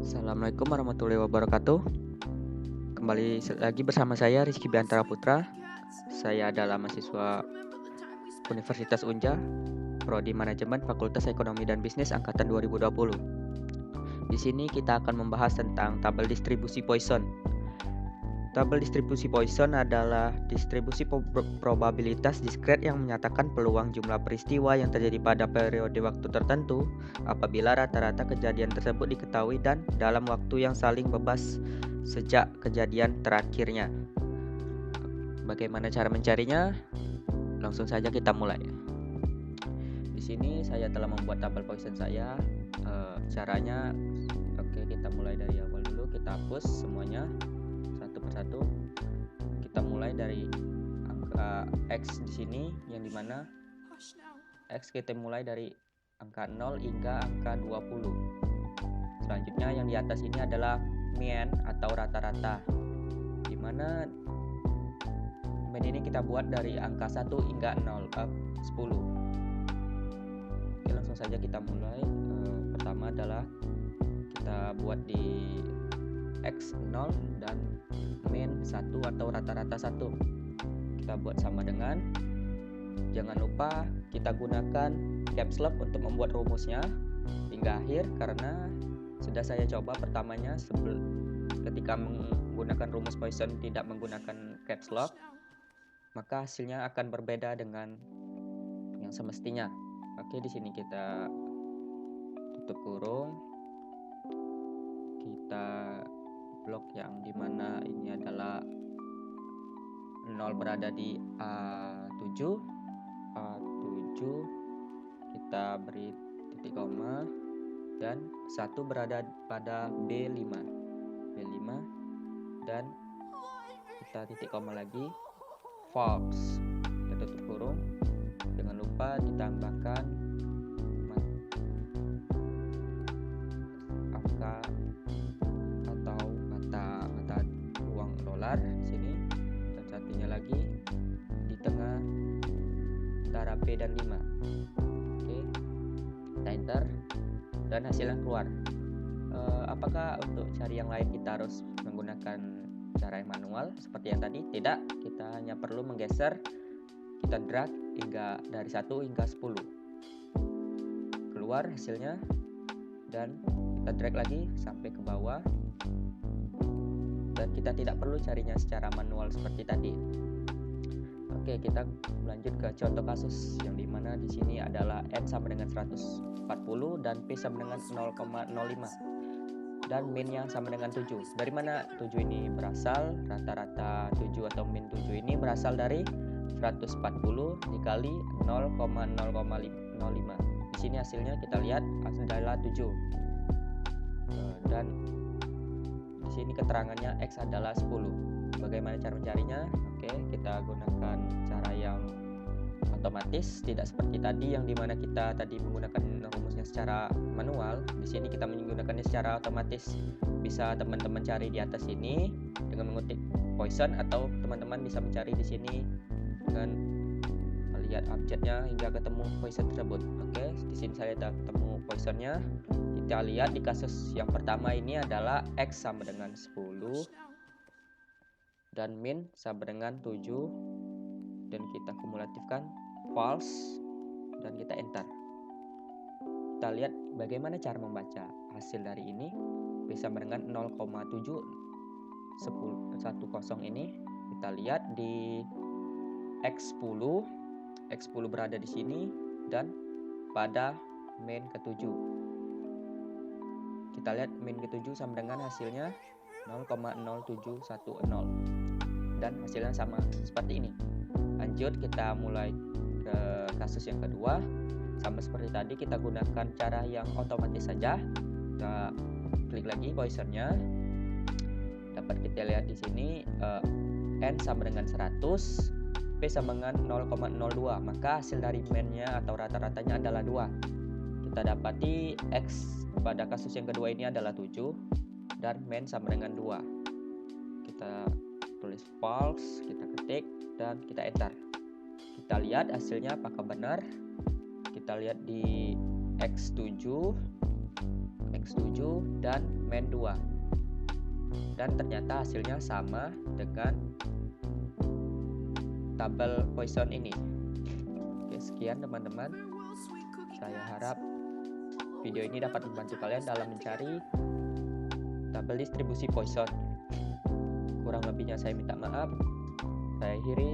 Assalamualaikum warahmatullahi wabarakatuh. Kembali lagi bersama saya Rizky Biantara Putra. Saya adalah mahasiswa Universitas Unja, Prodi Manajemen Fakultas Ekonomi dan Bisnis angkatan 2020. Di sini kita akan membahas tentang tabel distribusi Poisson. Tabel distribusi Poisson adalah distribusi probabilitas diskret yang menyatakan peluang jumlah peristiwa yang terjadi pada periode waktu tertentu apabila rata-rata kejadian tersebut diketahui dan dalam waktu yang saling bebas sejak kejadian terakhirnya. Bagaimana cara mencarinya? Langsung saja kita mulai. Di sini saya telah membuat tabel Poisson saya. Caranya, kita mulai dari awal dulu. Kita hapus semuanya satu persatu. Kita mulai dari angka X di sini, yang dimana X kita mulai dari angka 0 hingga angka 20. Selanjutnya yang di atas ini adalah mean atau rata-rata, dimana mean ini kita buat dari angka 1 hingga 10. Oke, langsung saja kita mulai. Pertama adalah kita buat di X 0 dan mean 1 atau rata-rata 1. Kita buat sama dengan, jangan lupa kita gunakan caps lock untuk membuat rumusnya hingga akhir, karena sudah saya coba pertamanya ketika menggunakan rumus Poisson tidak menggunakan caps lock, maka hasilnya akan berbeda dengan yang semestinya. Oke, di sini kita tutup kurung, kita blok yang dimana ini adalah 0 berada di A7, kita beri titik koma, dan 1 berada pada B5, dan kita titik koma lagi, false, kita tutup kurung. Jangan lupa ditambahkan angka atau mata uang dolar di sini, dan satunya lagi di tengah antara P dan 5. Oke, kita enter dan hasilnya keluar. Apakah untuk cari yang lain kita harus menggunakan cara yang manual seperti yang tadi? Tidak, kita hanya perlu menggeser, kita drag hingga dari 1 hingga 10. Keluar hasilnya, dan kita drag lagi sampai ke bawah, dan kita tidak perlu carinya secara manual seperti tadi. Oke, kita lanjut ke contoh kasus yang dimana di sini adalah N sama dengan 140 dan P sama dengan 0,05 dan min-nya sama dengan 7. Dari mana 7 ini berasal? Rata-rata 7 atau min 7 ini berasal dari 140 dikali 0,005. Di sini hasilnya kita lihat adalah 7. Dan di sini keterangannya X adalah 10. Bagaimana cara mencarinya? Oke, kita gunakan cara yang otomatis, tidak seperti tadi yang dimana kita tadi menggunakan rumusnya secara manual. Di sini kita menggunakannya secara otomatis. Bisa teman-teman cari di atas ini dengan mengetik Poisson, atau teman-teman bisa mencari di sini dengan melihat abjadnya hingga ketemu Poisson tersebut. Oke, di sini saya sudah ketemu Poissonnya. Kita lihat di kasus yang pertama ini adalah X sama dengan 10 dan min sama dengan 7, dan kita kumulatifkan false dan kita enter. Kita lihat bagaimana cara membaca hasil dari ini. P sama dengan 0,710 ini. Kita lihat di X10 berada di sini dan pada min ke-7. Kita lihat min ke-7 sama dengan hasilnya 0,0710, dan hasilnya sama seperti ini. Lanjut, kita mulai ke kasus yang kedua. Sama seperti tadi, kita gunakan cara yang otomatis saja. Kita klik lagi Poissonnya. Dapat kita lihat di sini N sama dengan 100, P sama dengan 0,02. Maka hasil dari min-nya atau rata-ratanya adalah 2. Kita dapati X pada kasus yang kedua ini adalah 7 dan min sama dengan 2. Kita tulis false, kita ketik dan kita enter. Kita lihat hasilnya apakah benar. Kita lihat di X7 X7 dan main 2, dan ternyata hasilnya sama dengan tabel Poisson ini. Oke, sekian teman-teman. Saya harap video ini dapat membantu kalian dalam mencari tabel distribusi Poisson. Kurang lebihnya saya minta maaf. Saya akhiri.